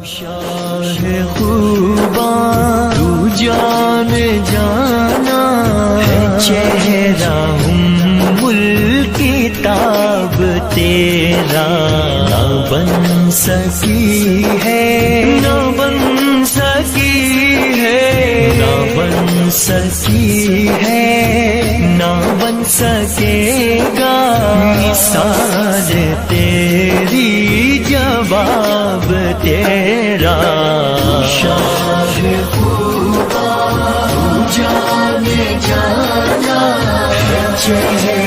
शाह खूबा तू जान जाना है, चेहरा उम्मुल किताब तेरा ना बन सकी है, ना बन सकी है, ना बन सकी है, ना बन सकेगा मिसाल तेरी जवाब तेरा। शाह खूबा तू जान जाना है, चेहरा